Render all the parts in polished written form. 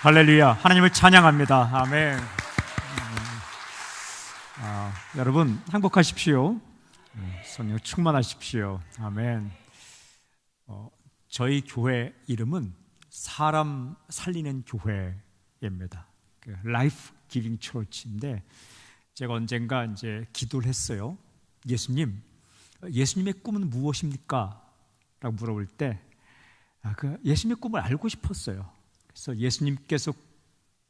할렐루야. 하나님을 찬양합니다. 아멘. 여러분 행복하십시오. 성령 충만하십시오. 아멘. 저희 교회 이름은 사람 살리는 교회입니다. 라이프 기빙 처치인데, 제가 언젠가 이제 기도를 했어요. 예수님의 꿈은 무엇입니까? 라고 물어볼 때 예수님의 꿈을 알고 싶었어요. 그래서 예수님께서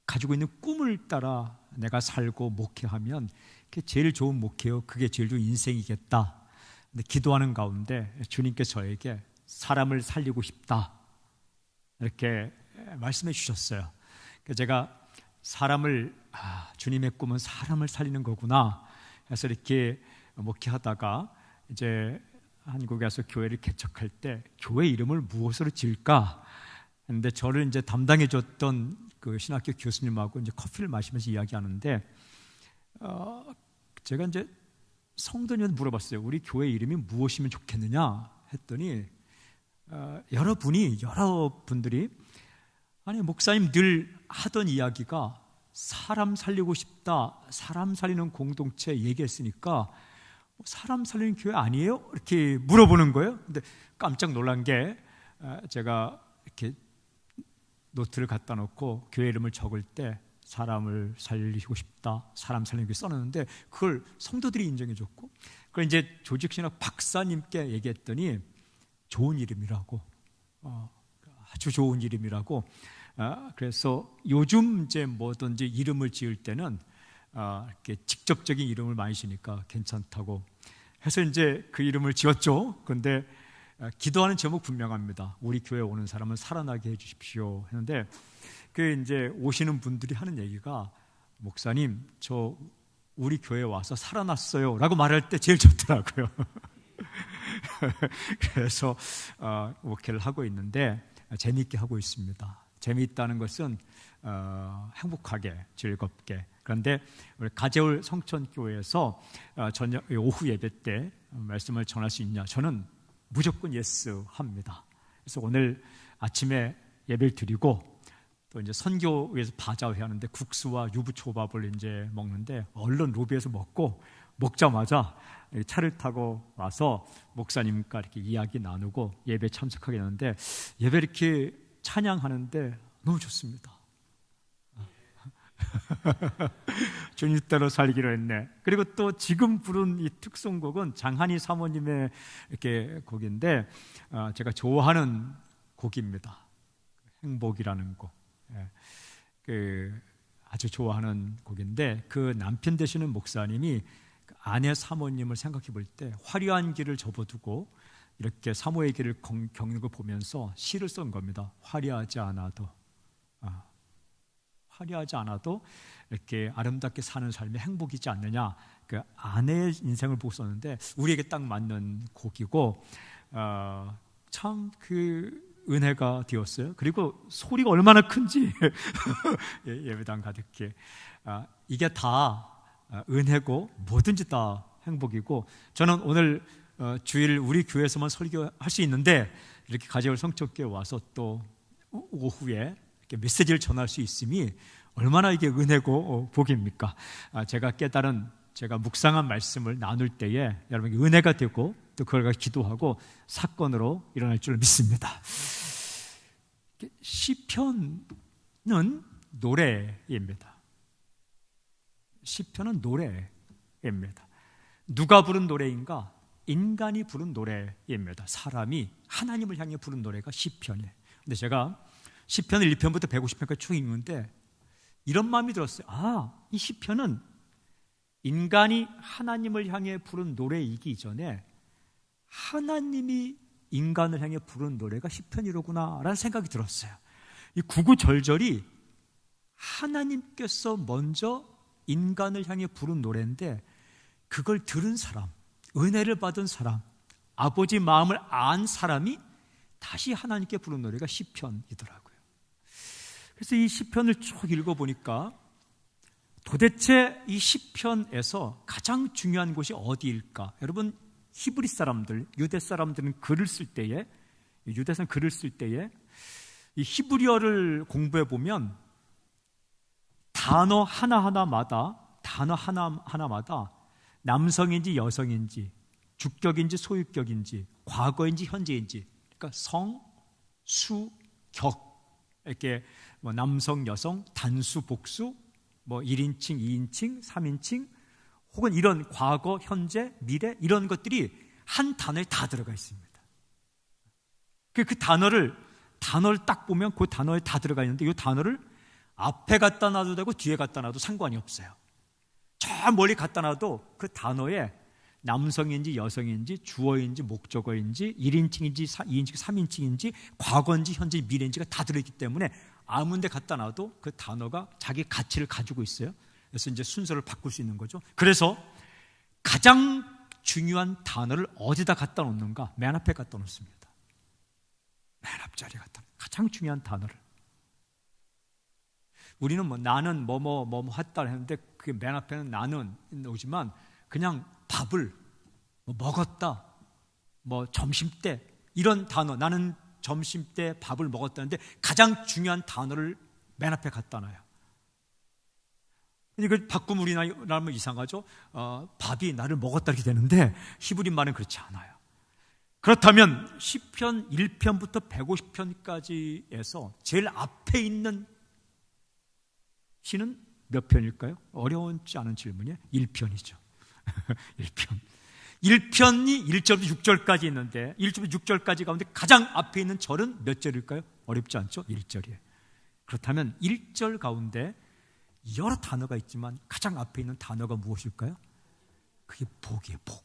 가지고 있는 꿈을 따라 내가 살고 목회하면 그게 제일 좋은 목회요, 그게 제일 좋은 인생이겠다. 근데 기도하는 가운데 주님께서 저에게 사람을 살리고 싶다 이렇게 말씀해 주셨어요. 그래서 제가 주님의 꿈은 사람을 살리는 거구나 해서 이렇게 목회하다가 이제 한국에 와서 교회를 개척할 때 교회 이름을 무엇으로 지을까 했는데, 저를 이제 담당해 줬던 그 신학교 교수님하고 이제 커피를 마시면서 이야기하는데, 제가 이제 성도님한테 물어봤어요. 우리 교회 이름이 무엇이면 좋겠느냐 했더니 여러분들이 아니 목사님 늘 하던 이야기가 사람 살리고 싶다, 사람 살리는 공동체 얘기했으니까 사람 살리는 교회 아니에요? 이렇게 물어보는 거예요. 근데 깜짝 놀란 게, 제가 이렇게 노트를 갖다 놓고 교회 이름을 적을 때 사람을 살리고 싶다, 사람 살리는 교회 써놨는데 그걸 성도들이 인정해 줬고, 그걸 이제 조직신학 박사님께 얘기했더니 좋은 이름이라고, 아주 좋은 이름이라고. 그래서 요즘 이제 뭐든지 이름을 지을 때는 이렇게 직접적인 이름을 많이 지니까 괜찮다고 해서 이제 그 이름을 지었죠. 그런데 기도하는 제목 분명합니다. 우리 교회 오는 사람을 살아나게 해주십시오 했는데, 그 이제 오시는 분들이 하는 얘기가, 목사님 저 우리 교회 와서 살아났어요 라고 말할 때 제일 좋더라고요. 그래서 목회를 하고 있는데 재미있게 하고 있습니다. 재미있다는 것은 행복하게, 즐겁게. 그런데 우리 가재울 성천교회에서 저녁 오후 예배 때 말씀을 전할 수 있냐? 저는 무조건 예스 합니다. 그래서 오늘 아침에 예배를 드리고 또 이제 선교에서 바자회 하는데 국수와 유부초밥을 이제 먹는데, 얼른 로비에서 먹자마자 차를 타고 와서 목사님과 이렇게 이야기 나누고 예배 참석하게 되는데, 예배 이렇게 찬양하는데 너무 좋습니다. 주님 뜻대로 살기로 했네. 그리고 또 지금 부른 이 특송곡은 장한희 사모님의 이렇게 곡인데, 제가 좋아하는 곡입니다. 행복이라는 곡. 아주 좋아하는 곡인데, 그 남편 되시는 목사님이 아내 사모님을 생각해 볼 때 화려한 길을 접어두고 이렇게 사모의 길을 겪는 걸 보면서 시를 쓴 겁니다. 화려하지 않아도 이렇게 아름답게 사는 삶이 행복이지 않느냐. 그 아내의 인생을 보고 썼는데 우리에게 딱 맞는 곡이고, 참 은혜가 되었어요. 그리고 소리가 얼마나 큰지 예배당 가득히. 이게 다 은혜고 뭐든지 다 행복이고, 저는 오늘 주일 우리 교회에서만 설교할 수 있는데 이렇게 가재울 성천교회 와서 또 오후에 이렇게 메시지를 전할 수 있음이 얼마나 이게 은혜고 복입니까? 제가 묵상한 말씀을 나눌 때에 여러분에게 은혜가 되고 또 그걸 가지고 기도하고 사건으로 일어날 줄 믿습니다. 시편은 노래입니다. 시편은 노래입니다. 누가 부른 노래인가? 인간이 부른 노래입니다. 사람이 하나님을 향해 부른 노래가 시편이에요. 근데 제가 시편을 1편부터 150편까지 쭉 읽는데 이런 마음이 들었어요. 이 시편은 인간이 하나님을 향해 부른 노래이기 이전에 하나님이 인간을 향해 부른 노래가 시편이로구나 라는 생각이 들었어요. 이 구구절절이 하나님께서 먼저 인간을 향해 부른 노래인데, 그걸 들은 사람, 은혜를 받은 사람, 아버지 마음을 안 사람이 다시 하나님께 부른 노래가 시편이더라고요. 그래서 이 시편을 쭉 읽어보니까 도대체 이 시편에서 가장 중요한 곳이 어디일까? 여러분, 히브리 사람들, 유대 사람들은 글을 쓸 때에, 유대선 글을 쓸 때에 이 히브리어를 공부해 보면 단어 하나하나마다 남성인지 여성인지, 주격인지 소유격인지, 과거인지 현재인지, 그러니까 성, 수, 격, 이렇게 뭐 남성, 여성, 단수, 복수, 뭐 1인칭, 2인칭, 3인칭, 혹은 이런 과거, 현재, 미래 이런 것들이 한 단어에 다 들어가 있습니다. 그 단어를 딱 보면 그 단어에 다 들어가 있는데 이 단어를 앞에 갖다 놔도 되고 뒤에 갖다 놔도 상관이 없어요. 저 멀리 갖다 놔도 그 단어에 남성인지 여성인지 주어인지 목적어인지 1인칭인지 2인칭, 3인칭인지 과거인지 현재, 미래인지가 다 들어있기 때문에 아무 데 갖다 놔도 그 단어가 자기 가치를 가지고 있어요. 그래서 이제 순서를 바꿀 수 있는 거죠. 그래서 가장 중요한 단어를 어디다 갖다 놓는가? 맨 앞에 갖다 놓습니다. 맨 앞자리에 갖다 놓습니다. 가장 중요한 단어를. 우리는 뭐 나는 뭐뭐 했다 했는데 그게 맨 앞에는 나는 오지만 그냥 밥을 뭐 먹었다, 뭐 점심때 이런 단어, 나는 점심때 밥을 먹었다는데 가장 중요한 단어를 맨 앞에 갖다 놔요. 이걸 바꾸면 우리나라면 이상하죠. 밥이 나를 먹었다 이렇게 되는데 히브리 말은 그렇지 않아요. 그렇다면 시편 1편부터 150편까지에서 제일 앞에 있는 시는 몇 편일까요? 어려운지 않은 질문이에요. 1편이죠. 1편. 1편이 1절부터 6절까지 있는데 1절부터 6절까지 가운데 가장 앞에 있는 절은 몇 절일까요? 어렵지 않죠? 1절이에요. 그렇다면 1절 가운데 여러 단어가 있지만 가장 앞에 있는 단어가 무엇일까요? 그게 복이에요. 복.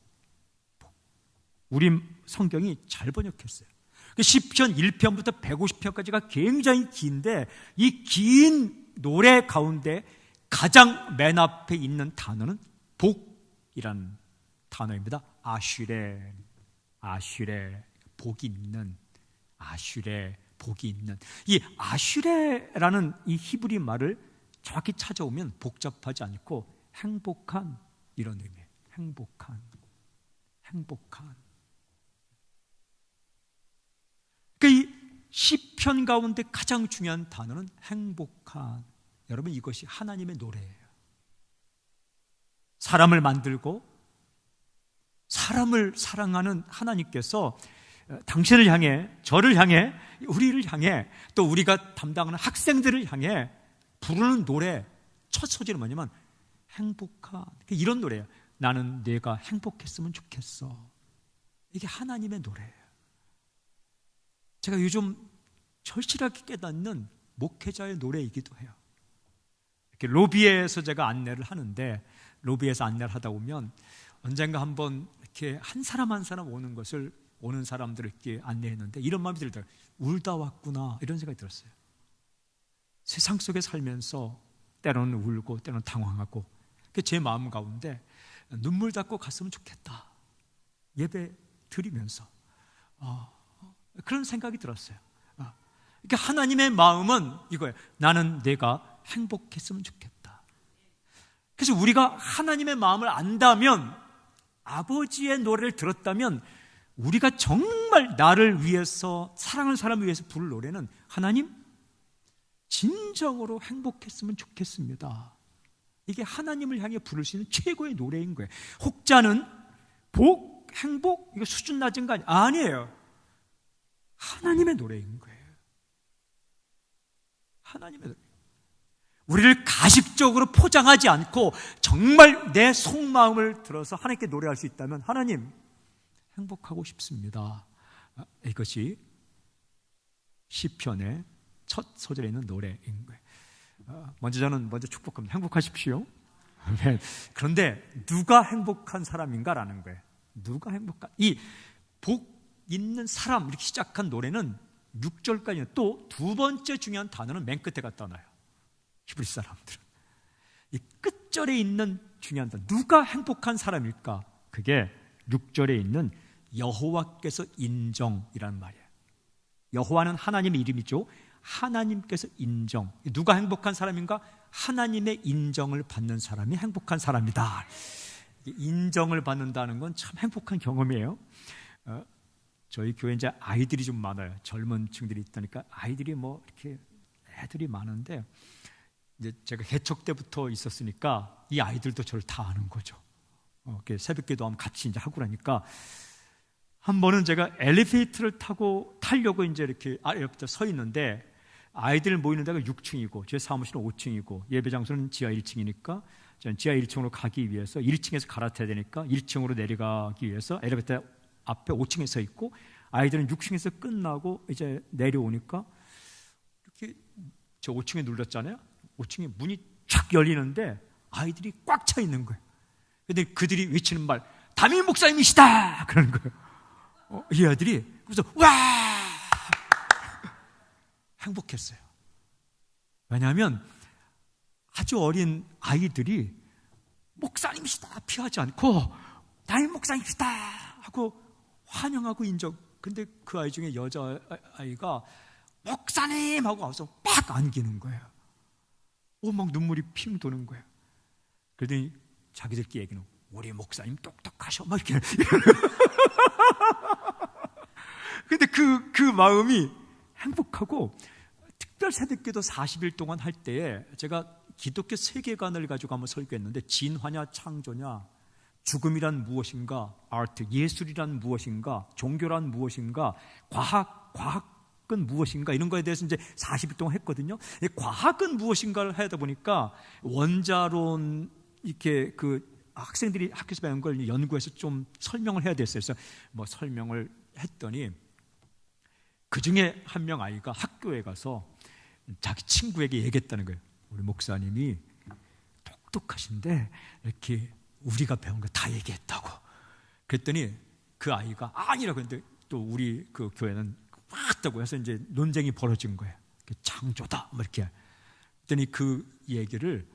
우리 성경이 잘 번역했어요. 시편 1편부터 150편까지가 굉장히 긴데 이 긴 노래 가운데 가장 맨 앞에 있는 단어는 복이라는 단어입니다. 아슈레, 복이 있는, 아슈레, 복이 있는. 이 아슈레라는 이 히브리 말을 정확히 찾아오면 복잡하지 않고 행복한 이런 의미예요. 행복한. 그러니까 이 시편 가운데 가장 중요한 단어는 행복한. 여러분, 이것이 하나님의 노래예요. 사람을 만들고 사람을 사랑하는 하나님께서 당신을 향해, 저를 향해, 우리를 향해, 또 우리가 담당하는 학생들을 향해 부르는 노래 첫 소절은 뭐냐면 행복한, 이런 노래예요. 나는 내가 행복했으면 좋겠어. 이게 하나님의 노래예요. 제가 요즘 절실하게 깨닫는 목회자의 노래이기도 해요. 이렇게 로비에서 제가 안내를 하는데, 로비에서 안내를 하다 보면 언젠가 한번 이렇게 한 사람 한 사람 오는 사람들을 이렇게 안내했는데 이런 마음이 들더라고요. 울다 왔구나, 이런 생각이 들었어요. 세상 속에 살면서 때로는 울고 때로는 당황하고, 제 마음 가운데 눈물 닦고 갔으면 좋겠다, 예배 드리면서 그런 생각이 들었어요. 그러니까 하나님의 마음은 이거예요. 나는 내가 행복했으면 좋겠다. 그래서 우리가 하나님의 마음을 안다면, 아버지의 노래를 들었다면, 우리가 정말 나를 위해서, 사랑하는 사람을 위해서 부를 노래는 하나님, 진정으로 행복했으면 좋겠습니다. 이게 하나님을 향해 부를 수 있는 최고의 노래인 거예요. 혹자는 복, 행복, 이거 수준 낮은 거 아니에요. 하나님의 노래인 거예요. 하나님의 노래. 우리를 가식적으로 포장하지 않고 정말 내 속마음을 들어서 하나님께 노래할 수 있다면, 하나님, 행복하고 싶습니다. 이것이 시편의 첫 소절에 있는 노래인 거예요. 저는 먼저 축복합니다. 행복하십시오. 그런데 누가 행복한 사람인가라는 거예요. 누가 행복한, 이 복 있는 사람, 이렇게 시작한 노래는 6절까지는, 또 두 번째 중요한 단어는 맨 끝에 갖다 놔요. 히브리 사람들은 이 끝절에 있는 중요한 단어, 누가 행복한 사람일까? 그게 6절에 있는 여호와께서 인정이라는 말이에요. 여호와는 하나님의 이름이죠. 하나님께서 인정. 누가 행복한 사람인가? 하나님의 인정을 받는 사람이 행복한 사람이다. 인정을 받는다는 건 참 행복한 경험이에요. 저희 교회 이제 아이들이 좀 많아요. 젊은 층들이 있다니까 아이들이 뭐 이렇게 애들이 많은데, 이제 제가 개척 때부터 있었으니까 이 아이들도 저를 다 아는 거죠. 새벽기도 하면 같이 이제 하고 그러니까 한 번은 제가 엘리베이터를 타려고 이제 이렇게 옆에 서 있는데 아이들 모이는 데가 6층이고 제 사무실은 5층이고 예배 장소는 지하 1층이니까 저는 지하 1층으로 가기 위해서 1층에서 갈아타야 되니까 1층으로 내려가기 위해서 엘리베이터 앞에 5층에 서 있고 아이들은 6층에서 끝나고 이제 내려오니까 이렇게 저 5층에 눌렀잖아요. 5층에 문이 쫙 열리는데 아이들이 꽉 차 있는 거예요. 근데 그들이 외치는 말, 담임 목사님이시다! 그러는 거예요. 이 아들이 그래서 와! 행복했어요. 왜냐하면 아주 어린 아이들이 목사님이시다 피하지 않고 담임 목사님이시다 하고 환영하고 인정. 근데 그 아이 중에 여자아이가 목사님 하고 와서 막 안기는 거예요. 막 눈물이 핑 도는 거예요. 그러더니 자기들끼리 얘기는 우리 목사님 똑똑하셔 막 이렇게. 근데 그 마음이 행복하고 특별 새벽기도 40일 동안 할 때에 제가 기독교 세계관을 가지고 한번 설교했는데 진화냐 창조냐, 죽음이란 무엇인가, 아트, 예술이란 무엇인가, 종교란 무엇인가, 과학은 무엇인가 이런 거에 대해서 이제 40일 동안 했거든요. 과학은 무엇인가를 하다 보니까 원자론 이렇게 학생들이 학교에서 배운 걸 연구해서 좀 설명을 해야 됐어요. 그래서 설명을 했더니 그 중에 한 명 아이가 학교에 가서 자기 친구에게 얘기했다는 거예요. 우리 목사님이 똑똑하신데 이렇게 우리가 배운 거 다 얘기했다고. 그랬더니 그 아이가 아니라고 했는데 또 우리 그 교회는 맞다고 해서 이제 논쟁이 벌어진 거예요. 창조다 뭐 이렇게. 그랬더니 그 얘기를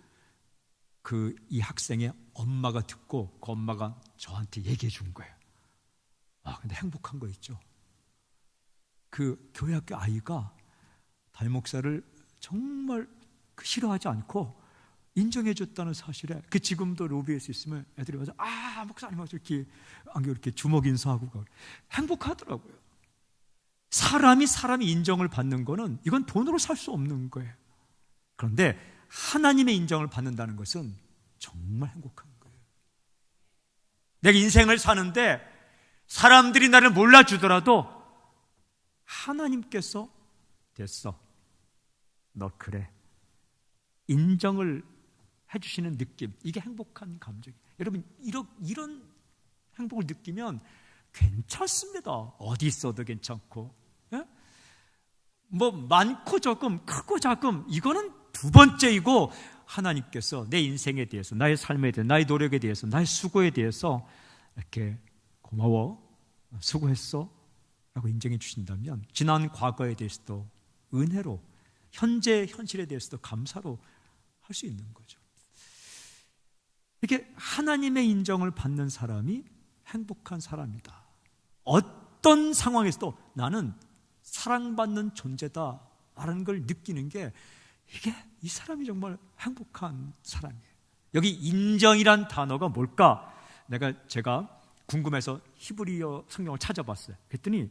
이 학생의 엄마가 듣고 그 엄마가 저한테 얘기해 준 거예요. 근데 행복한 거 있죠. 그 교회 학교 아이가 담임 목사를 정말 싫어하지 않고 인정해 줬다는 사실에 지금도 로비에서 있으면 애들이 와서 목사님 하고 이렇게 주먹 인사하고 가고 행복하더라고요. 사람이 인정을 받는 거는 이건 돈으로 살 수 없는 거예요. 그런데 하나님의 인정을 받는다는 것은 정말 행복한 거예요. 내가 인생을 사는데 사람들이 나를 몰라주더라도 하나님께서 됐어, 너 그래, 인정을 해주시는 느낌, 이게 행복한 감정이에요. 여러분 이런 행복을 느끼면 괜찮습니다. 어디 있어도 괜찮고, 예? 많고 적음, 크고 작음, 이거는 두 번째이고 하나님께서 내 인생에 대해서, 나의 삶에 대해서, 나의 노력에 대해서, 나의 수고에 대해서 이렇게 고마워, 수고했어 라고 인정해 주신다면 지난 과거에 대해서도 은혜로, 현재 현실에 대해서도 감사로 할 수 있는 거죠. 이렇게 하나님의 인정을 받는 사람이 행복한 사람이다. 어떤 상황에서도 나는 사랑받는 존재다라는 걸 느끼는 게 이 사람이 정말 행복한 사람이에요. 여기 인정이란 단어가 뭘까? 제가 궁금해서 히브리어 성경을 찾아봤어요. 그랬더니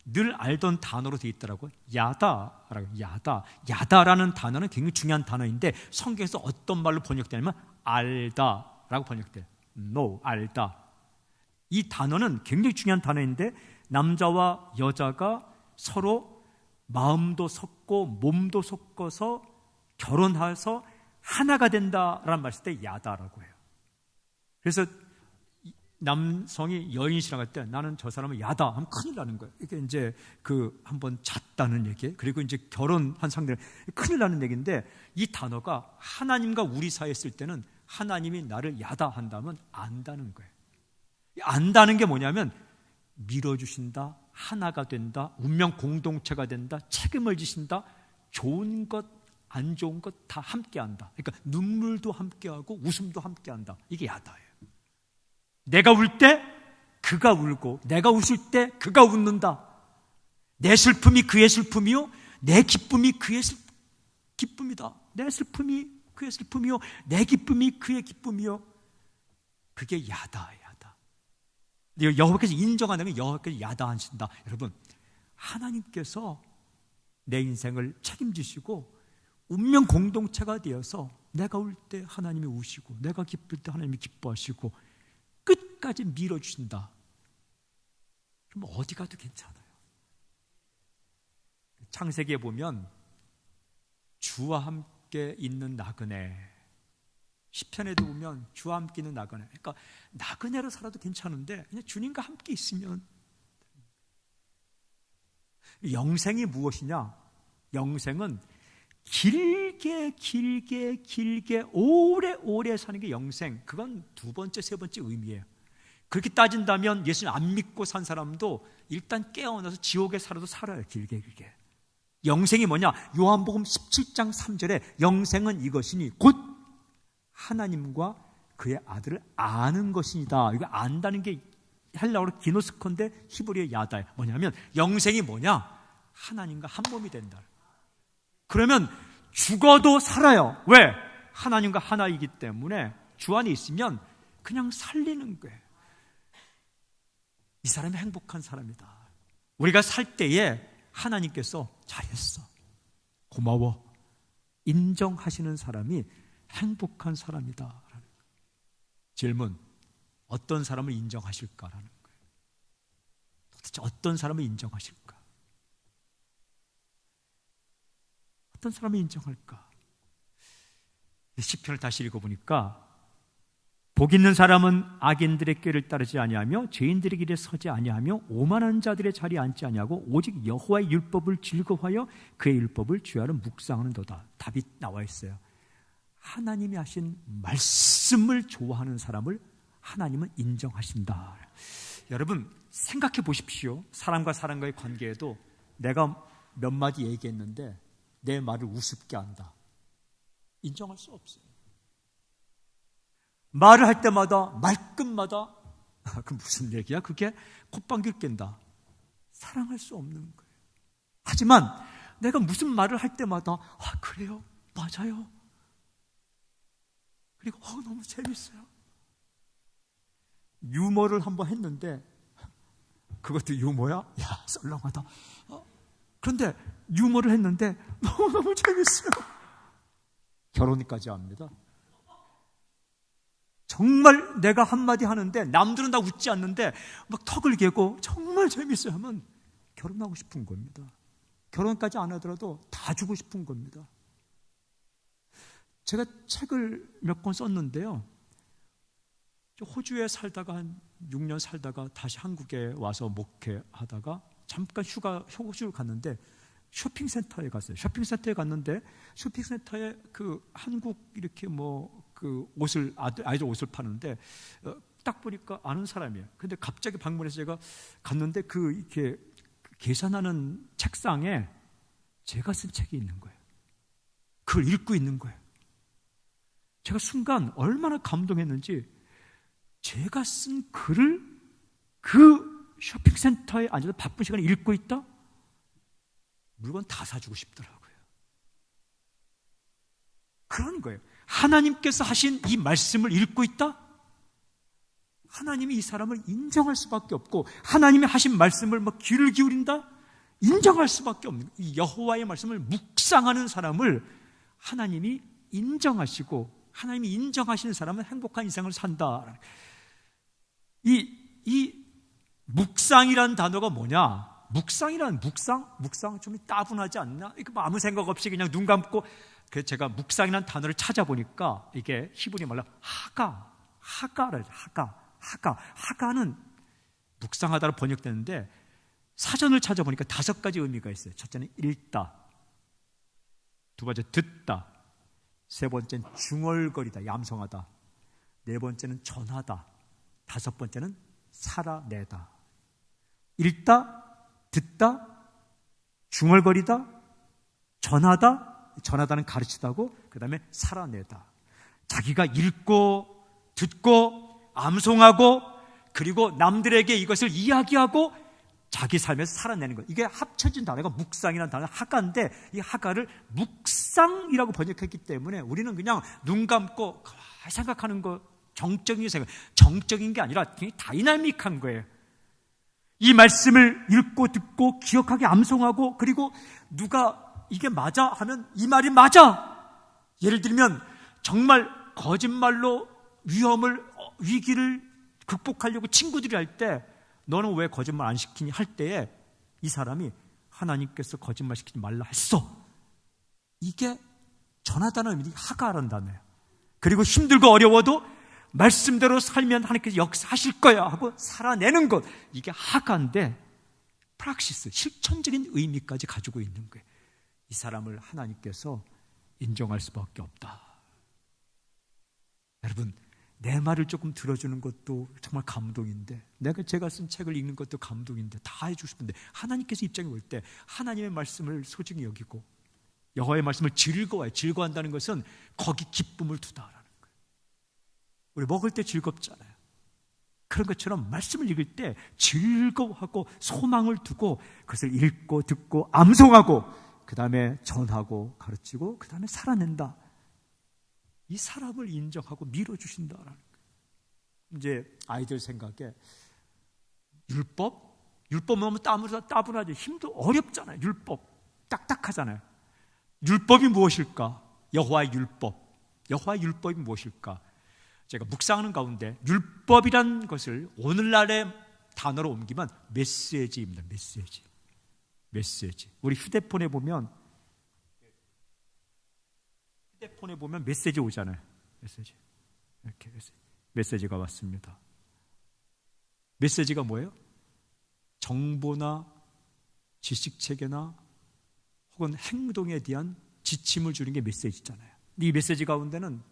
늘 알던 단어로 되어 있더라고요. 야다라는 단어는 굉장히 중요한 단어인데 성경에서 어떤 말로 번역되냐면 알다라고 번역돼요. 알다. 이 단어는 굉장히 중요한 단어인데 남자와 여자가 서로 마음도 섞고 몸도 섞어서 결혼해서 하나가 된다라는 말을 쓸 때 야다라고 해요. 그래서 남성이 여인이 지나갈 때 나는 저 사람을 야다 하면 큰일 나는 거예요. 이게 이제 한번 잤다는 얘기, 그리고 이제 결혼한 상대는 큰일 나는 얘기인데 이 단어가 하나님과 우리 사이에 쓸 때는 하나님이 나를 야다 한다면 안다는 거예요. 안다는 게 뭐냐면 밀어주신다, 하나가 된다, 운명 공동체가 된다, 책임을 지신다, 좋은 것, 안 좋은 것 다 함께한다. 그러니까 눈물도 함께하고 웃음도 함께한다. 이게 야다예요. 내가 울 때 그가 울고 내가 웃을 때 그가 웃는다. 내 슬픔이 그의 슬픔이요, 내 기쁨이 그의 기쁨이다. 내 슬픔이 그의 슬픔이요, 내 기쁨이 그의 기쁨이요. 그게 야다예요. 여호와께서 인정한다면 여호와께서 야다하신다. 여러분, 하나님께서 내 인생을 책임지시고 운명 공동체가 되어서 내가 울 때 하나님이 우시고 내가 기쁠 때 하나님이 기뻐하시고 끝까지 밀어주신다. 그럼 어디 가도 괜찮아요. 창세기에 보면 주와 함께 있는 나그네, 시편에도 보면 주와 함께 있는 나그네. 그러니까 나그네로 살아도 괜찮은데 그냥 주님과 함께 있으면. 영생이 무엇이냐? 영생은 길게 오래 사는 게 영생. 그건 두 번째, 세 번째 의미예요. 그렇게 따진다면 예수님 안 믿고 산 사람도 일단 깨어나서 지옥에 살아도 살아요. 길게. 영생이 뭐냐? 요한복음 17장 3절에 영생은 이것이니 곧 하나님과 그의 아들을 아는 것이니다. 이거 안다는 게 헬라어로 기노스콘데 히브리어 야다예요. 뭐냐면 영생이 뭐냐? 하나님과 한 몸이 된다. 그러면 죽어도 살아요. 왜? 하나님과 하나이기 때문에 주 안에 있으면 그냥 살리는 거예요. 이 사람이 행복한 사람이다. 우리가 살 때에 하나님께서 잘했어, 고마워, 인정하시는 사람이 행복한 사람이다. 질문, 어떤 사람을 인정하실까라는 거예요. 도대체 어떤 사람을 인정하실까? 어떤 사람을 인정할까? 시편을 다시 읽어보니까 복 있는 사람은 악인들의 꾀를 따르지 아니하며 죄인들의 길에 서지 아니하며 오만한 자들의 자리에 앉지 아니하고 오직 여호와의 율법을 즐거워하여 그의 율법을 주야로 묵상하는도다. 답이 나와 있어요. 하나님이 하신 말씀을 좋아하는 사람을 하나님은 인정하신다. 여러분 생각해 보십시오. 사람과 사람과의 관계에도 내가 몇 마디 얘기했는데 내 말을 우습게 한다. 인정할 수 없어요. 말을 할 때마다 말끝마다 그 무슨 얘기야? 그게 콧방귀를 낀다. 사랑할 수 없는 거예요. 하지만 내가 무슨 말을 할 때마다 그래요, 맞아요, 그리고 너무 재밌어요. 유머를 한번 했는데 그것도 유머야? 야, 썰렁하다. 그런데 유머를 했는데 너무 재밌어요. 결혼까지 합니다. 정말 내가 한마디 하는데 남들은 다 웃지 않는데 막 턱을 개고 정말 재밌어요 하면 결혼하고 싶은 겁니다. 결혼까지 안 하더라도 다 주고 싶은 겁니다. 제가 책을 몇 권 썼는데요, 호주에 살다가 한 6년 살다가 다시 한국에 와서 목회하다가 잠깐 호주를 갔는데 쇼핑센터에 갔어요. 쇼핑센터에 갔는데 쇼핑센터에 그 한국 이렇게 그 옷을 아이들 옷을 파는데 딱 보니까 아는 사람이에요. 근데 갑자기 방문해서 제가 갔는데 그 이렇게 계산하는 책상에 제가 쓴 책이 있는 거예요. 그걸 읽고 있는 거예요. 제가 순간 얼마나 감동했는지, 제가 쓴 글을 그 쇼핑센터에 앉아서 바쁜 시간에 읽고 있다? 물건 다 사주고 싶더라고요. 그런 거예요. 하나님께서 하신 이 말씀을 읽고 있다? 하나님이 이 사람을 인정할 수밖에 없고, 하나님이 하신 말씀을 귀를 기울인다? 인정할 수밖에 없는 거예요. 이 여호와의 말씀을 묵상하는 사람을 하나님이 인정하시고, 하나님이 인정하시는 사람은 행복한 인생을 산다. 이 묵상이라는 단어가 뭐냐? 묵상 좀 따분하지 않나? 이거 아무 생각 없이 그냥 눈 감고. 그래서 제가 묵상이라는 단어를 찾아보니까 이게 히브리 말로 하가는 묵상하다로 번역되는데, 사전을 찾아보니까 5가지 의미가 있어요. 첫째는 읽다, 두 번째 듣다, 세 번째는 중얼거리다, 얌성하다, 네 번째는 전하다, 다섯 번째는 살아내다. 읽다, 듣다, 중얼거리다, 전하다는 가르치다고, 그 다음에 살아내다. 자기가 읽고 듣고 암송하고 그리고 남들에게 이것을 이야기하고 자기 삶에서 살아내는 것. 이게 합쳐진 단어가 묵상이라는 단어, 하가인데 이 하가를 묵상이라고 번역했기 때문에 우리는 그냥 눈 감고 생각하는 거, 정적인 생각, 정적인 게 아니라 굉장히 다이나믹한 거예요. 이 말씀을 읽고 듣고 기억하게 암송하고, 그리고 누가 이게 맞아? 하면 이 말이 맞아. 예를 들면 정말 거짓말로 위기를 극복하려고 친구들이 할 때 너는 왜 거짓말 안 시키니? 할 때에 이 사람이 하나님께서 거짓말 시키지 말라 했어. 이게 전하다는 의미, 하가라는 단어예요. 그리고 힘들고 어려워도 말씀대로 살면 하나님께서 역사하실 거야 하고 살아내는 것, 이게 하가인데 프락시스, 실천적인 의미까지 가지고 있는 거예요. 이 사람을 하나님께서 인정할 수밖에 없다. 여러분, 내 말을 조금 들어주는 것도 정말 감동인데, 제가 쓴 책을 읽는 것도 감동인데, 다 해주고 싶은데 하나님께서 입장에 올 때 하나님의 말씀을 소중히 여기고 여호와의 말씀을 즐거워해. 즐거워한다는 것은 거기 기쁨을 두다라는 거예요. 우리 먹을 때 즐겁잖아요. 그런 것처럼 말씀을 읽을 때 즐거워하고 소망을 두고 그것을 읽고 듣고 암송하고 그 다음에 전하고 가르치고 그 다음에 살아낸다. 이 사람을 인정하고 밀어주신다라는 거예요. 이제 아이들 생각에 율법 너무 따분하지, 힘도 어렵잖아요. 율법 딱딱하잖아요. 율법이 무엇일까? 여호와의 율법이 무엇일까? 제가 묵상하는 가운데 율법이란 것을 오늘날의 단어로 옮기면 메시지입니다. 메시지. 우리 휴대폰에 보면 메시지 오잖아요. 이렇게 메시지가 왔습니다. 메시지가 뭐예요? 정보나 지식체계나 혹은 행동에 대한 지침을 주는 게 메시지잖아요. 근데 이 메시지 가운데는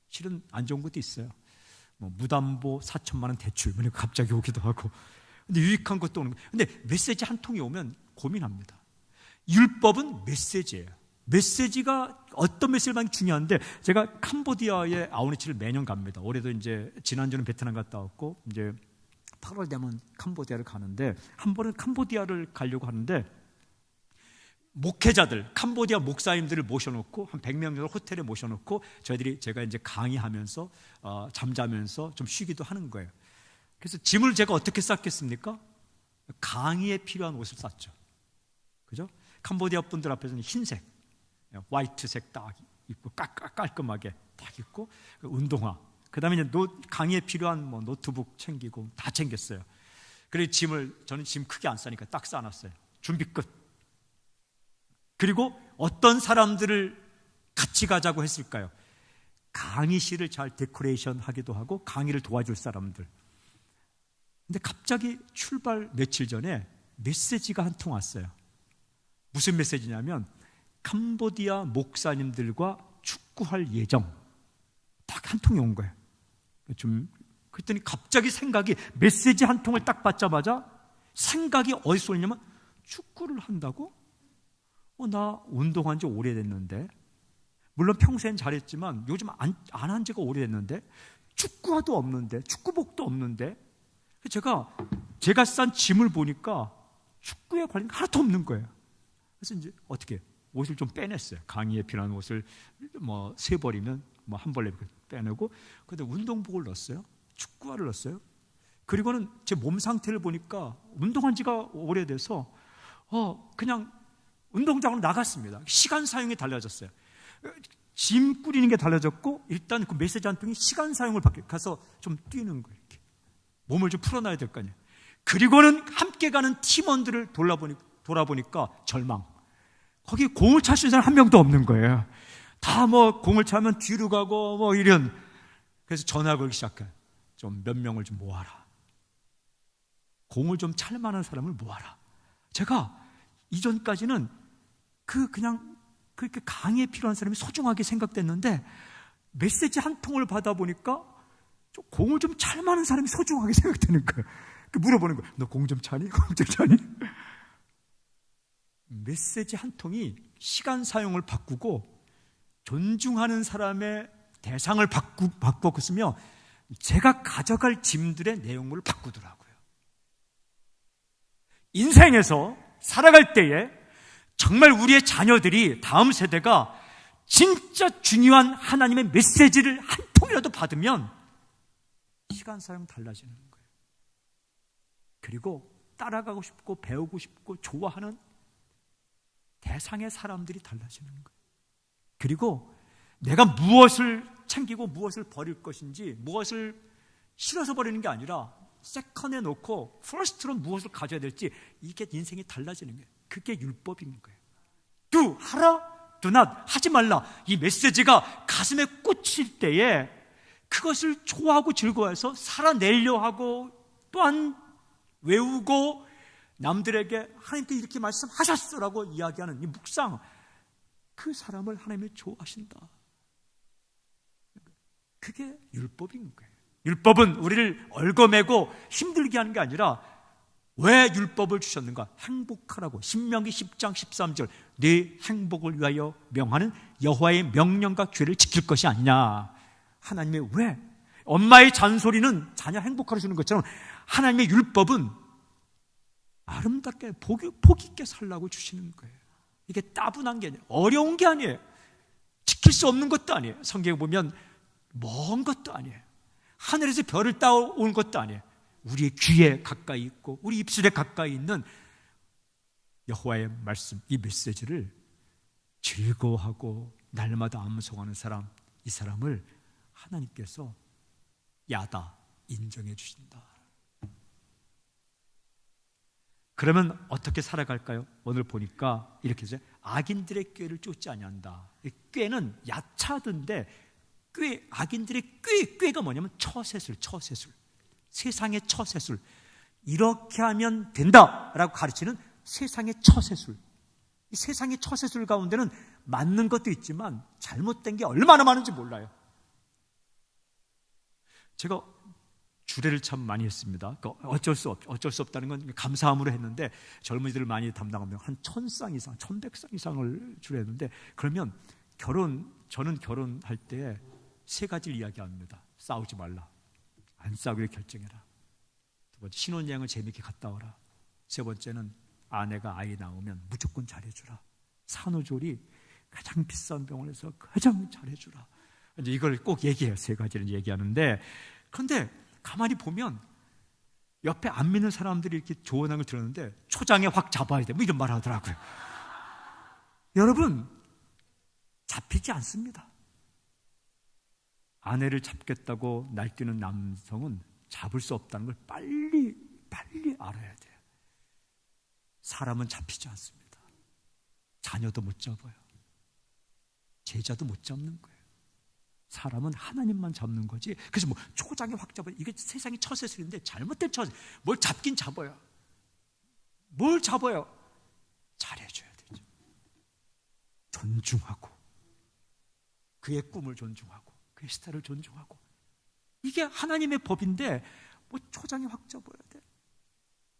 실은 안 좋은 것도 있어요. 무담보 4천만 원 대출, 갑자기 오기도 하고. 근데 유익한 것도 오는 거예요. 근데 메시지 한 통이 오면 고민합니다. 율법은 메시지예요. 메시지가 어떤 메시지만 중요한데, 제가 캄보디아의 아우니치를 매년 갑니다. 올해도 이제 지난주는 베트남 갔다 왔고 이제 8월 되면 캄보디아를 가는데, 한 번은 캄보디아를 가려고 하는데 목회자들, 캄보디아 목사님들을 모셔놓고 한 100명 정도 호텔에 모셔놓고 제가 이제 강의하면서 잠자면서 좀 쉬기도 하는 거예요. 그래서 짐을 제가 어떻게 쌌겠습니까? 강의에 필요한 옷을 쌌죠. 그죠? 캄보디아 분들 앞에서는 흰색, 화이트색 딱 입고 깔끔하게 딱 입고 운동화, 그 다음에 이제 강의에 필요한 노트북 챙기고 다 챙겼어요. 그리고 저는 짐 크게 안 싸니까 딱 싸놨어요. 준비 끝. 그리고 어떤 사람들을 같이 가자고 했을까요? 강의실을 잘 데코레이션 하기도 하고 강의를 도와줄 사람들. 근데 갑자기 출발 며칠 전에 메시지가 한 통 왔어요. 무슨 메시지냐면 캄보디아 목사님들과 축구할 예정. 딱 한 통이 온 거예요. 그랬더니 갑자기 메시지 한 통을 딱 받자마자 생각이 어디서 오냐면, 축구를 한다고? 나 운동한 지 오래됐는데, 물론 평소엔 잘했지만 요즘 안 한 지가 오래됐는데, 축구화도 없는데, 축구복도 없는데, 제가 싼 짐을 보니까 축구에 관련 하나도 없는 거예요. 그래서 이제 어떻게 옷을 좀 빼냈어요. 강의에 필요한 옷을 세 벌이면 한 벌 빼내고, 근데 운동복을 넣었어요. 축구화를 넣었어요. 그리고는 제 몸 상태를 보니까 운동한 지가 오래돼서 그냥 운동장으로 나갔습니다. 시간 사용이 달라졌어요. 짐 꾸리는 게 달라졌고, 일단 그 메시지 한 통이 시간 사용을 가서 좀 뛰는 거예요. 이렇게. 몸을 좀 풀어놔야 될 거 아니에요. 그리고는 함께 가는 팀원들을 돌아보니까 절망. 거기 공을 찰 수 있는 사람 한 명도 없는 거예요. 다 공을 차면 뒤로 가고 이런. 그래서 전화 걸기 시작해요. 좀 몇 명을 좀 모아라. 공을 좀 찰 만한 사람을 모아라. 제가 이전까지는 그냥 그렇게 강의에 필요한 사람이 소중하게 생각됐는데, 메시지 한 통을 받아보니까 공을 좀 찰 만한 사람이 소중하게 생각되는 거예요. 물어보는 거예요. 너 공 좀 차니? 공 좀 차니? 메시지 한 통이 시간 사용을 바꾸고 존중하는 사람의 대상을 바꾸었으며, 제가 가져갈 짐들의 내용물을 바꾸더라고요. 인생에서 살아갈 때에 정말 우리의 자녀들이, 다음 세대가 진짜 중요한 하나님의 메시지를 한 통이라도 받으면 시간 사용 달라지는 거예요. 그리고 따라가고 싶고 배우고 싶고 좋아하는 대상의 사람들이 달라지는 거예요. 그리고 내가 무엇을 챙기고 무엇을 버릴 것인지, 무엇을 실어서 버리는 게 아니라 세컨에 놓고 퍼스트로 무엇을 가져야 될지, 이게 인생이 달라지는 거예요. 그게 율법인 거예요. Do, 하라, do not, 하지 말라. 이 메시지가 가슴에 꽂힐 때에 그것을 좋아하고 즐거워해서 살아내려 하고, 또한 외우고 남들에게 하나님께 이렇게 말씀하셨어라고 이야기하는 이 묵상, 그 사람을 하나님이 좋아하신다. 그게 율법인 거예요. 율법은 우리를 얽어매고 힘들게 하는 게 아니라, 왜 율법을 주셨는가? 행복하라고. 신명기 10장 13절, 네 행복을 위하여 명하는 여호와의 명령과 규례를 지킬 것이 아니냐. 하나님의 왜? 엄마의 잔소리는 자녀 행복하게 주는 것처럼 하나님의 율법은 아름답게 복 있게 살라고 주시는 거예요. 이게 따분한 게 아니에요. 어려운 게 아니에요. 지킬 수 없는 것도 아니에요. 성경에 보면 먼 것도 아니에요. 하늘에서 별을 따온 것도 아니에요. 우리의 귀에 가까이 있고 우리 입술에 가까이 있는 여호와의 말씀, 이 메시지를 즐거워하고 날마다 암송하는 사람, 이 사람을 하나님께서 야다 인정해 주신다. 그러면 어떻게 살아갈까요? 오늘 보니까 이렇게 해서 악인들의 꾀를 쫓지 아니한다. 꾀는 야차던데, 악인들의 꾀가 뭐냐면 처세술. 세상의 처세술. 이렇게 하면 된다라고 가르치는 세상의 처세술. 이 세상의 처세술 가운데는 맞는 것도 있지만 잘못된 게 얼마나 많은지 몰라요. 제가 주례를 참 많이 했습니다. 어쩔 수 없다는 건 감사함으로 했는데, 젊은이들을 많이 담당하면 한 1000쌍 이상, 1100쌍 이상을 주례했는데, 그러면 저는 결혼할 때 3가지를 이야기합니다. 싸우지 말라. 안 싸우기로 결정해라. 2번째, 신혼여행을 재밌게 갔다 오라. 3번째는 아내가 아이 낳으면 무조건 잘해주라. 산후조리 가장 비싼 병원에서 가장 잘해주라. 이제 이걸 꼭 얘기해요. 3가지를 얘기하는데, 그런데 가만히 보면 옆에 안 믿는 사람들이 이렇게 조언한 걸 들었는데, 초장에 확 잡아야 돼, 뭐 이런 말 하더라고요. 여러분, 잡히지 않습니다. 아내를 잡겠다고 날뛰는 남성은 잡을 수 없다는 걸 빨리 알아야 돼요. 사람은 잡히지 않습니다. 자녀도 못 잡아요. 제자도 못 잡는 거예요. 사람은 하나님만 잡는 거지. 그래서 뭐 초장에 확 잡아요. 이게 세상의 처세술인데, 잘못된 처세. 뭘 잡긴 잡아요. 뭘 잡아요? 잘해줘야 되죠. 존중하고, 그의 꿈을 존중하고, 그의 스타일을 존중하고. 이게 하나님의 법인데 뭐 초장에 확 잡아야 돼.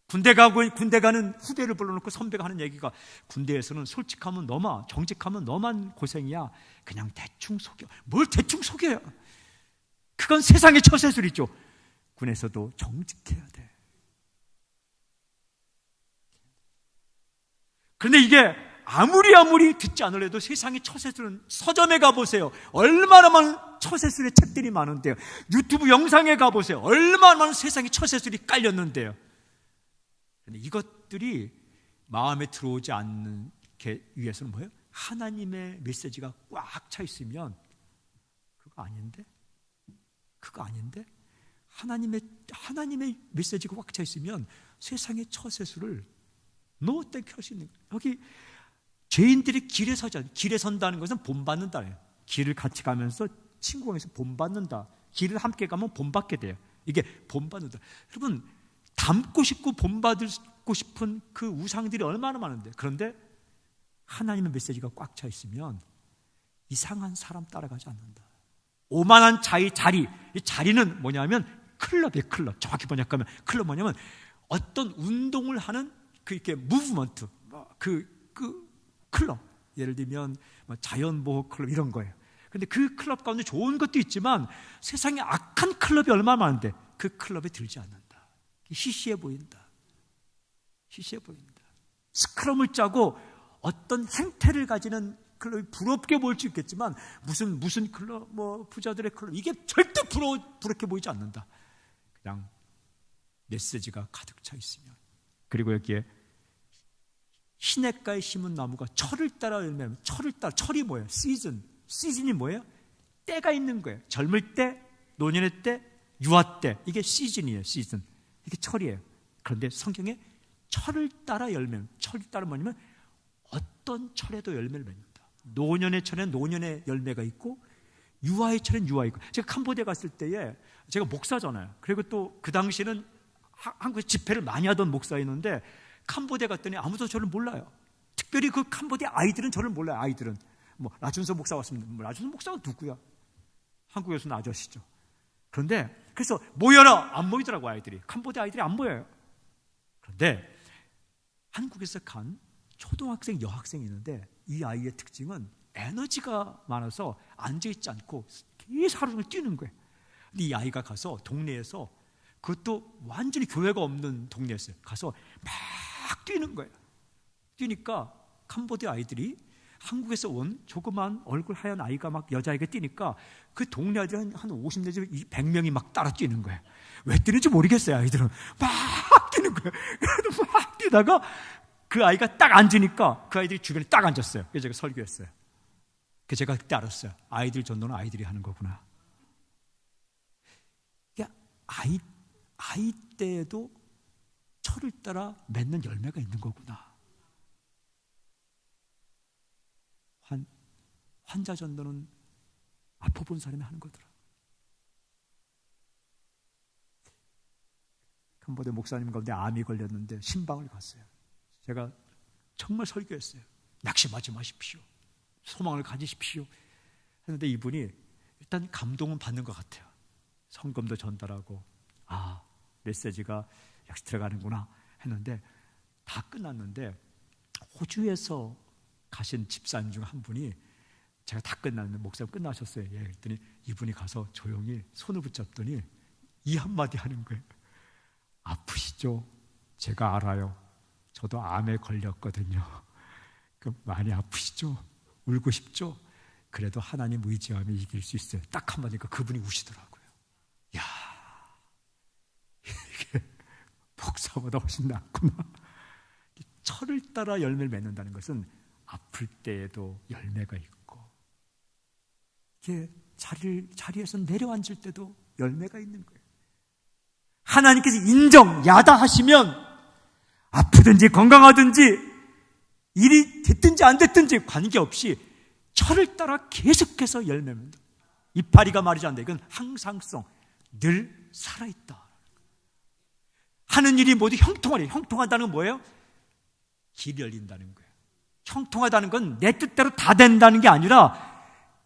군대 가는 후배를 불러놓고 선배가 하는 얘기가, 군대에서는 솔직하면 너만, 정직하면 너만 고생이야. 그냥 대충 속여. 뭘 대충 속여요? 그건 세상의 처세술이죠. 군에서도 정직해야 돼. 그런데 이게 아무리 듣지 않으려도 세상의 처세술은, 서점에 가보세요. 얼마나 많은 처세술의 책들이 많은데요. 유튜브 영상에 가보세요. 얼마나 많은 세상의 처세술이 깔렸는데요. 근데 이것들이 마음에 들어오지 않게 위해서는 뭐예요? 하나님의 메시지가 꽉 차 있으면, 그거 아닌데? 하나님의 메시지가 꽉 차 있으면 세상의 처세술을 노때게 할 수 있는 거예요. 여기 죄인들이 길에 선다는 것은 본받는다예요. 길을 같이 가면서 친구에서 본받는다. 길을 함께 가면 본받게 돼요. 이게 본받는다. 여러분, 닮고 싶고 본받고 싶은 그 우상들이 얼마나 많은데, 그런데 하나님의 메시지가 꽉 차 있으면 이상한 사람 따라가지 않는다. 오만한 자리. 이 자리는 뭐냐면 클럽이에요. 클럽. 정확히 번역하면 클럽 뭐냐면 어떤 운동을 하는 그 이렇게 무브먼트, 그 클럽. 예를 들면 자연보호 클럽 이런 거예요. 근데 그 클럽 가운데 좋은 것도 있지만 세상에 악한 클럽이 얼마나 많은데 그 클럽에 들지 않는다. 시시해 보인다. 스크럼을 짜고 어떤 행태를 가지는 클럽이 부럽게 보일 수 있겠지만, 무슨 클럽, 뭐 부자들의 클럽, 이게 절대 부럽게 보이지 않는다. 그냥 메시지가 가득 차 있으면. 그리고 여기에 시냇가에 심은 나무가 철을 따라 열매면 철을 따라, 철이 뭐예요? 시즌이 뭐예요? 때가 있는 거예요. 젊을 때, 노년의 때, 유아 때. 이게 시즌이에요. 시즌. 이게 철이에요. 그런데 성경에 철을 따라 열매, 철을 따라 뭐냐면 어떤 철에도 열매를 맺는다. 노년의 철에는 노년의 열매가 있고 유아의 철에는 유아 있고. 제가 캄보디아 갔을 때에 제가 목사잖아요. 그리고 또 그 당시에는 한국에서 집회를 많이 하던 목사였는데 캄보디아 갔더니 아무도 저를 몰라요. 특별히 그 캄보디아 아이들은 저를 몰라요. 아이들은 뭐 라준서 목사 왔습니다. 뭐 라준서 목사가 누구야? 한국에서는 아저씨죠. 그런데 그래서 모여라 안 모이더라고. 아이들이, 캄보디아 아이들이 안 모여요. 그런데 한국에서 간 초등학생 여학생이 있는데 이 아이의 특징은 에너지가 많아서 앉아있지 않고 계속 하루 종일 뛰는 거예요. 근데 이 아이가 가서 동네에서, 그것도 완전히 교회가 없는 동네였어요. 가서 막 뛰는 거예요. 뛰니까 캄보디아 아이들이, 한국에서 온 조그만 얼굴 하얀 아이가 막 여자아이가 뛰니까 그 동네 아이들이 한 50 내지 100명이 막 따라 뛰는 거예요. 왜 뛰는지 모르겠어요. 아이들은 막 뛰는 거예요. 그래도 막 뛰다가 그 아이가 딱 앉으니까 그 아이들이 주변에 딱 앉았어요. 그래서 제가 설교했어요. 그래서 제가 그때 알았어요. 아이들 전도는 아이들이 하는 거구나. 아이 때에도 철을 따라 맺는 열매가 있는 거구나. 환자 전도는 아파본 사람이 하는 거더라. 캄보디아 목사님 가운데 암이 걸렸는데 신방을 갔어요. 제가 정말 설교했어요. 낙심하지 마십시오. 소망을 가지십시오. 했는데 이분이 일단 감동은 받는 것 같아요. 성금도 전달하고, 메시지가 역시 들어가는구나 했는데 다 끝났는데 호주에서 가신 집사님 중 한 분이, 제가 다 끝났는데 목사님 끝나셨어요. 예, 그랬더니 이분이 가서 조용히 손을 붙잡더니 이 한마디 하는 거예요. 아프시죠? 제가 알아요. 저도 암에 걸렸거든요. 많이 아프시죠? 울고 싶죠? 그래도 하나님 의지하면 이길 수 있어요. 딱 한마디니까 그분이 우시더라고요. 야, 이게 목사보다 훨씬 낫구나. 철을 따라 열매를 맺는다는 것은 아플 때에도 열매가 있고, 이게 자리에서 내려앉을 때도 열매가 있는 거예요. 하나님께서 인정, 야다하시면 아프든지 건강하든지 일이 됐든지 안 됐든지 관계없이 철을 따라 계속해서 열매입니다. 이파리가 말이지 않는다. 이건 항상성, 늘 살아있다. 하는 일이 모두 형통하리. 형통하다는 건 뭐예요? 길이 열린다는 거예요. 형통하다는 건 내 뜻대로 다 된다는 게 아니라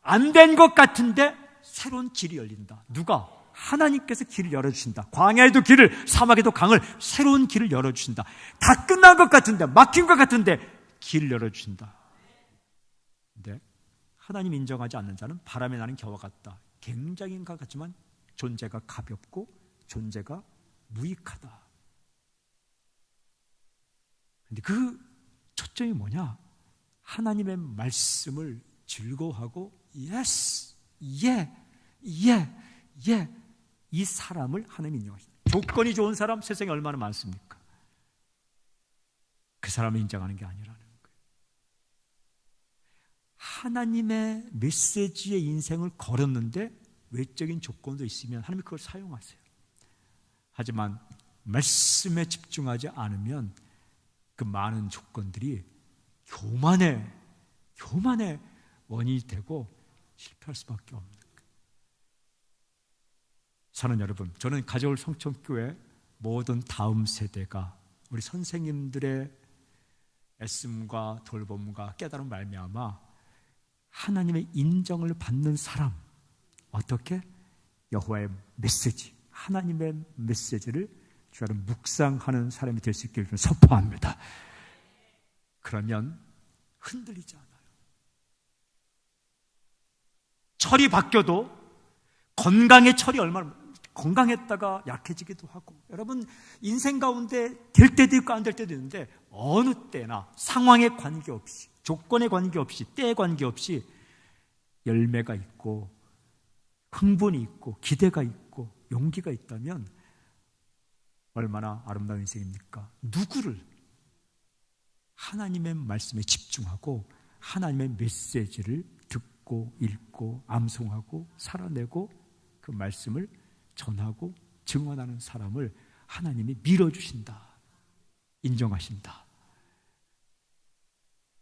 안 된 것 같은데 새로운 길이 열린다. 누가? 하나님께서 길을 열어주신다. 광야에도 길을, 사막에도 강을, 새로운 길을 열어주신다. 다 끝난 것 같은데, 막힌 것 같은데 길을 열어주신다. 근데 하나님 인정하지 않는 자는 바람에 나는 겨와 같다. 굉장히 것 같지만 존재가 가볍고 존재가 무익하다. 근데 그 초점이 뭐냐? 하나님의 말씀을 즐거워하고 yes, 이 사람을 하나님이 인정하십니다. 조건이 좋은 사람 세상에 얼마나 많습니까? 그 사람을 인정하는 게 아니라는 거예요. 하나님의 메시지의 인생을 걸었는데 외적인 조건도 있으면 하나님이 그걸 사용하세요. 하지만 말씀에 집중하지 않으면 그 많은 조건들이 교만의 원인이 되고 실패할 수밖에 없는 거예요. 사랑하는 여러분, 저는 가져올 성천교회 모든 다음 세대가 우리 선생님들의 애씀과 돌봄과 깨달음 말미암아 하나님의 인정을 받는 사람, 어떻게? 여호와의 메시지, 하나님의 메시지를 주야로 묵상하는 사람이 될 수 있기를 선포합니다. 그러면 흔들리지 않아요. 철이 바뀌어도 건강의 철이 얼마나, 건강했다가 약해지기도 하고, 여러분 인생 가운데 될 때도 있고 안 될 때도 있는데 어느 때나 상황에 관계없이, 조건에 관계없이, 때에 관계없이 열매가 있고 흥분이 있고 기대가 있고 용기가 있다면 얼마나 아름다운 인생입니까? 누구를 하나님의 말씀에 집중하고 하나님의 메시지를 듣고 읽고 암송하고 살아내고 그 말씀을 전하고 증언하는 사람을 하나님이 밀어주신다, 인정하신다.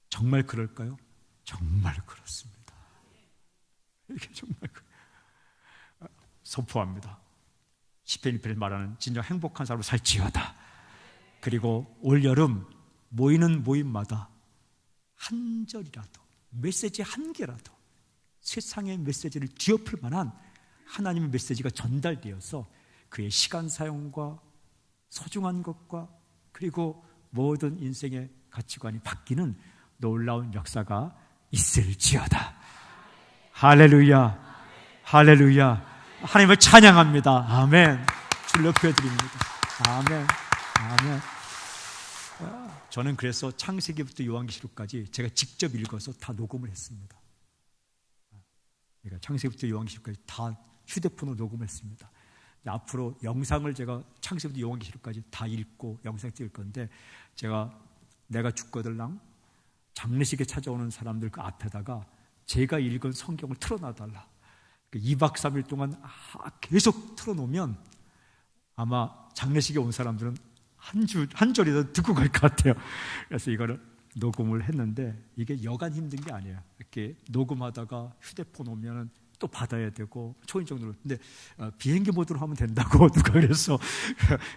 정말 그럴까요? 정말 그렇습니다. 이게 정말 선포합니다. 시편 1편에 말하는 진정 행복한 사람으로 살지어다. 그리고 올여름 모이는 모임마다 한 절이라도, 메시지 한 개라도 세상의 메시지를 뒤엎을 만한 하나님의 메시지가 전달되어서 그의 시간 사용과 소중한 것과 그리고 모든 인생의 가치관이 바뀌는 놀라운 역사가 있을지어다. 할렐루야, 할렐루야. 하나님을 찬양합니다. 아멘. 줄 높여드립니다. 아멘, 아멘. 저는 그래서 창세기부터 요한계시록까지 제가 직접 읽어서 다 녹음을 했습니다. 그러니까 창세기부터 요한계시록까지 다 휴대폰으로 녹음했습니다. 앞으로 영상을 제가 창세기부터 요한계시록까지 다 읽고 영상 찍을 건데, 내가 죽거들랑 장례식에 찾아오는 사람들 그 앞에다가 제가 읽은 성경을 틀어놔달라. 2박 3일 동안 계속 틀어놓으면 아마 장례식에 온 사람들은 한 절이라도 듣고 갈 것 같아요. 그래서 이거를 녹음을 했는데, 이게 여간 힘든 게 아니에요. 이렇게 녹음하다가 휴대폰 오면은 또 받아야 되고 초인종으로. 근데 비행기 모드로 하면 된다고 누가 그래서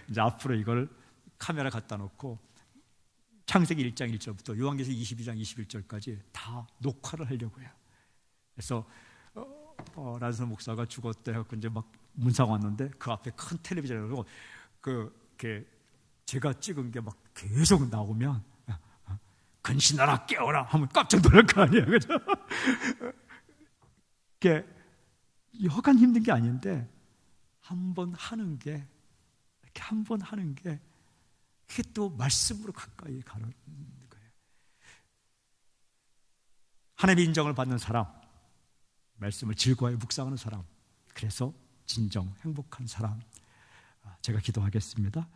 이제 앞으로 이걸 카메라 갖다 놓고 창세기 1장 1절부터 요한계시록 22장 21절까지 다 녹화를 하려고 해요. 그래서 란선 목사가 죽었대 해갖고 이제 막 문상 왔는데 그 앞에 큰 텔레비전으로 제가 찍은 게 막 계속 나오면 근신하라 깨어라 하면 깜짝 놀랄 거 아니에요, 그죠? 그게 여간 힘든 게 아닌데 한 번 하는 게 그게 또 말씀으로 가까이 가는 거예요. 하나님의 인정을 받는 사람, 말씀을 즐거워해 묵상하는 사람, 그래서 진정 행복한 사람. 제가 기도하겠습니다.